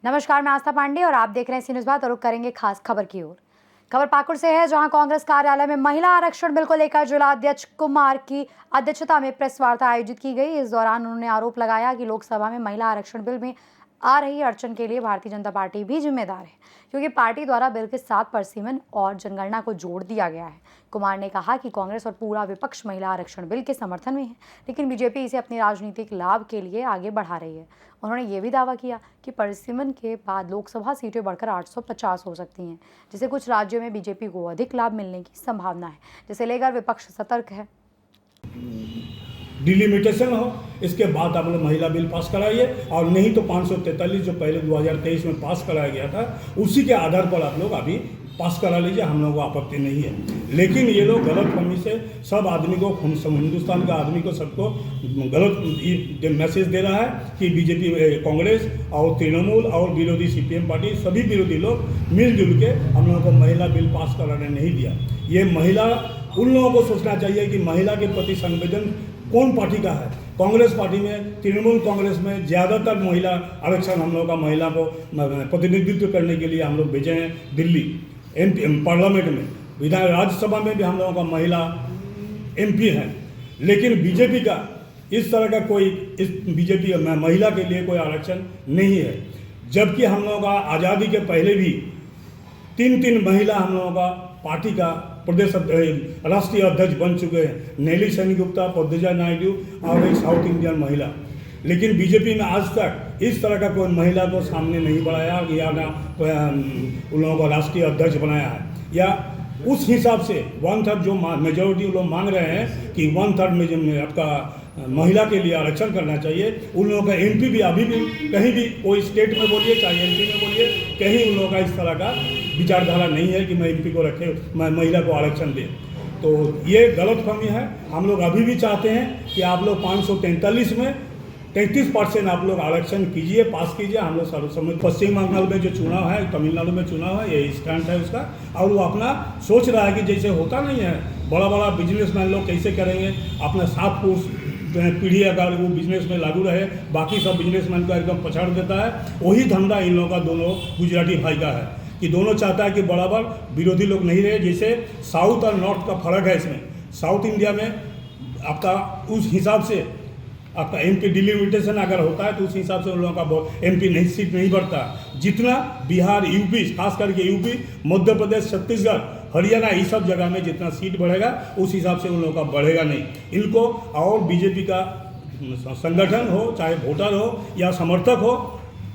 नमस्कार, मैं आस्था पांडे और आप देख रहे हैं सी न्यूज़ बात और रुख करेंगे खास खबर की ओर। खबर पाकुड़ से है, जहां कांग्रेस कार्यालय में महिला आरक्षण बिल को लेकर जिला अध्यक्ष कुमार की अध्यक्षता में प्रेस वार्ता आयोजित की गई। इस दौरान उन्होंने आरोप लगाया कि लोकसभा में महिला आरक्षण बिल में आ रही अड़चन के लिए भारतीय जनता पार्टी भी जिम्मेदार है, क्योंकि पार्टी द्वारा बिल के साथ परसीमन और जनगणना को जोड़ दिया गया है। कुमार ने कहा कि कांग्रेस और पूरा विपक्ष महिला आरक्षण बिल के समर्थन में है, लेकिन बीजेपी इसे अपने राजनीतिक लाभ के लिए आगे बढ़ा रही है। उन्होंने ये भी दावा किया कि परसीमन के बाद लोकसभा सीटें बढ़कर 850 हो सकती हैं, जिससे कुछ राज्यों में बीजेपी को अधिक लाभ मिलने की संभावना है, जिसे लेकर विपक्ष सतर्क है। डिलिमिटेशन हो, इसके बाद आप लोग महिला बिल पास कराइए, और नहीं तो 543 जो पहले 2023 में पास कराया गया था, उसी के आधार पर आप लोग अभी पास करा लीजिए, हम लोगों को आपत्ति नहीं है। लेकिन ये लोग गलत फहमी से सब आदमी को, हिंदुस्तान का आदमी को, सबको गलत मैसेज दे रहा है कि बीजेपी, कांग्रेस और तृणमूल और विरोधी सीपीएम पार्टी, सभी विरोधी लोग मिलजुल के हम लोगों को महिला बिल पास कराने नहीं दिया। ये महिला, उन लोगों को सोचना चाहिए कि महिला के प्रति संवेदन कौन पार्टी का है। कांग्रेस पार्टी में, तृणमूल कांग्रेस में ज़्यादातर महिला आरक्षण हम लोग का, महिला को प्रतिनिधित्व करने के लिए हम लोग भेजे हैं दिल्ली पार्लियामेंट में, विधान राज्यसभा में भी हम लोगों का महिला एमपी है। लेकिन बीजेपी का इस तरह का कोई, इस बीजेपी महिला के लिए कोई आरक्षण नहीं है, जबकि हम लोगों का आज़ादी के पहले भी 3 महिला हम लोगों का पार्टी का प्रदेश राष्ट्रीय अध्यक्ष बन चुके हैं, नेली सेन गुप्ता, पद्मजा नायडू और एक साउथ इंडियन महिला। लेकिन बीजेपी में आज तक इस तरह का कोई महिला को सामने नहीं बढ़ाया या ना उन लोगों को राष्ट्रीय अध्यक्ष बनाया है, या उस हिसाब से 1/3 जो मेजोरिटी लोग मांग रहे हैं कि 1/3 में आपका महिला के लिए आरक्षण करना चाहिए, उन लोगों का एमपी भी अभी भी कहीं भी, कोई स्टेट में बोलिए चाहे एमपी में बोलिए, कहीं उन लोगों का इस तरह का विचारधारा नहीं है कि मैं एमपी को रखे, मैं महिला को आरक्षण दें। तो ये गलतफहमी है। हम लोग अभी भी चाहते हैं कि आप लोग 543 में 33% आप लोग आरक्षण कीजिए, पास कीजिए। हम लोग सर्वसम्मति, पश्चिम बंगाल में जो चुनाव है, तमिलनाडु में चुनाव है, ये स्टैंड है उसका, और वो अपना सोच रहा है कि जैसे होता नहीं है, बड़ा बड़ा बिजनेसमैन लोग कैसे करेंगे, अपना 7 पीढ़ी अगर वो बिजनेस में लागू रहे, बाकी सब बिजनेसमैन को एकदम पछाड़ देता है। वही धंधा इन लोगों का, दोनों गुजराती भाई का है कि दोनों चाहता है कि बराबर विरोधी लोग नहीं रहे। जैसे साउथ और नॉर्थ का फर्क है इसमें, साउथ इंडिया में आपका उस हिसाब से आपका एमपी डिलिमिटेशन अगर होता है तो उस हिसाब से उन लोगों का एमपी नहीं, सीट नहीं बढ़ता। जितना बिहार, यूपी, खास करके यूपी, मध्य प्रदेश, छत्तीसगढ़, हरियाणा, ये सब जगह में जितना सीट बढ़ेगा उस हिसाब से उन लोगों का बढ़ेगा नहीं। इनको और बीजेपी का संगठन हो, चाहे वोटर हो या समर्थक हो,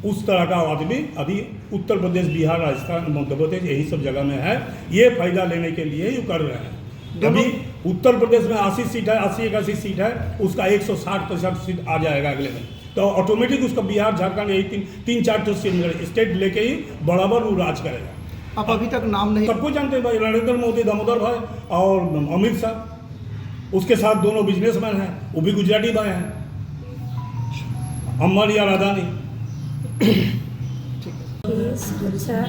उस तरह का आदमी अभी उत्तर प्रदेश, बिहार, राजस्थान, मध्य प्रदेश, यही सब जगह में है। ये फायदा लेने के लिए ये कर रहे हैं। अभी उत्तर प्रदेश में 80 सीट है, 80-81 सीट है, उसका 160% सीट आ जाएगा अगले में, तो ऑटोमेटिक उसका बिहार, झारखंड, यही 3-4 स्टेट लेके ही बराबर वो राज करेगा। आप अभी तक नाम नहीं, सबको जानते हैं भाई, नरेंद्र मोदी, दामोदर भाई और अमित शाह, उसके साथ दोनों बिजनेसमैन हैं, वो भी गुजराती भाई हैं, अम्बर या राधानी। सुरक्षा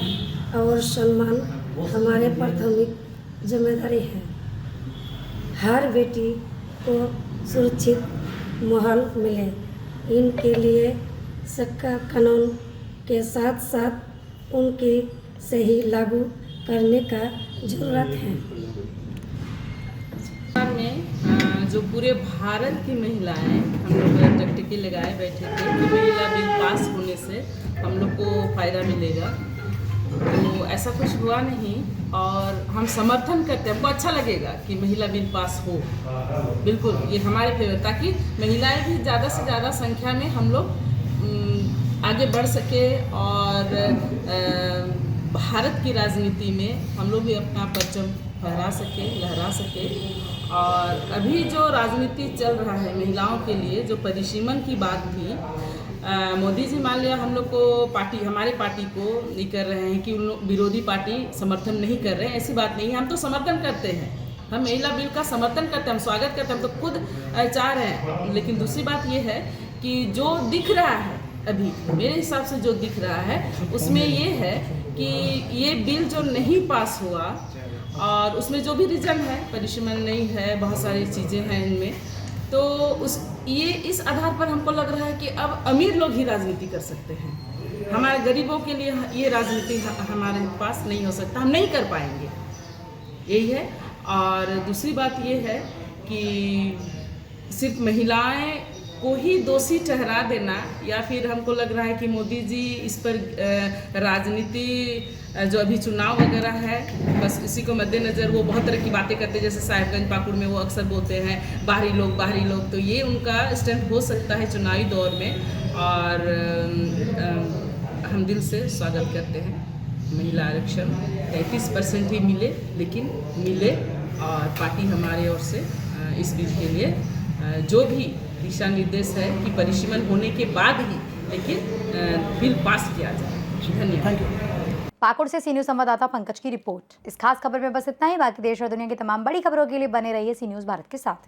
और सम्मान हमारे प्राथमिक जिम्मेदारी है। हर बेटी को सुरक्षित माहौल मिले, इनके लिए सबका कानून के साथ साथ उनकी सही लागू करने का जरूरत है। में जो पूरे भारत की महिलाएं हम लोग टकटकी लगाए बैठे थे कि महिला बिल पास होने से हम लोग को फ़ायदा मिलेगा, तो ऐसा कुछ हुआ नहीं और हम समर्थन करते हैं। हमको अच्छा लगेगा कि महिला बिल पास हो, बिल्कुल ये हमारे फेवर, ताकि महिलाएं भी ज़्यादा से ज़्यादा संख्या में हम लोग आगे बढ़ सके और भारत की राजनीति में हम लोग भी अपना परचम लहरा सके। और अभी जो राजनीति चल रहा है महिलाओं के लिए, जो परिसीमन की बात थी, मोदी जी मान लिया हम लोग को पार्टी, हमारे पार्टी को नहीं कर रहे हैं कि उन लोग विरोधी पार्टी समर्थन नहीं कर रहे हैं, ऐसी बात नहीं है। हम तो समर्थन करते हैं, हम महिला बिल का समर्थन करते हैं, हम स्वागत करते हैं, हम तो खुद चाह रहे हैं। लेकिन दूसरी बात ये है कि जो दिख रहा है अभी, मेरे हिसाब से जो दिख रहा है उसमें ये है कि ये बिल जो नहीं पास हुआ और उसमें जो भी रीजन है, परिसीमन नहीं है, बहुत सारी चीज़ें हैं इनमें, तो ये इस आधार पर हमको लग रहा है कि अब अमीर लोग ही राजनीति कर सकते हैं। हमारे गरीबों के लिए ये राजनीति हमारे पास नहीं हो सकता, हम नहीं कर पाएंगे, यही है। और दूसरी बात ये है कि सिर्फ महिलाएं को ही दोषी ठहरा देना, या फिर हमको लग रहा है कि मोदी जी इस पर राजनीति जो अभी चुनाव वगैरह है, बस इसी को मद्देनज़र वो बहुत तरह की बातें करते हैं, जैसे साहिबगंज पाकुड़ में वो अक्सर बोलते हैं बाहरी लोग, तो ये उनका स्टंट हो सकता है चुनावी दौर में। और हम दिल से स्वागत करते हैं महिला आरक्षण, 33% ही मिले, लेकिन मिले, और पार्टी हमारे ओर से इस बिल के लिए जो भी दिशा निर्देश है कि परिसीमन होने के बाद ही लेकिन बिल पास किया जाए। धन्यवाद। पाकुड़ से सी न्यूज़ संवाददाता पंकज की रिपोर्ट। इस खास खबर में बस इतना ही। बाकी देश और दुनिया की तमाम बड़ी खबरों के लिए बने रहिए सी न्यूज़ भारत के साथ।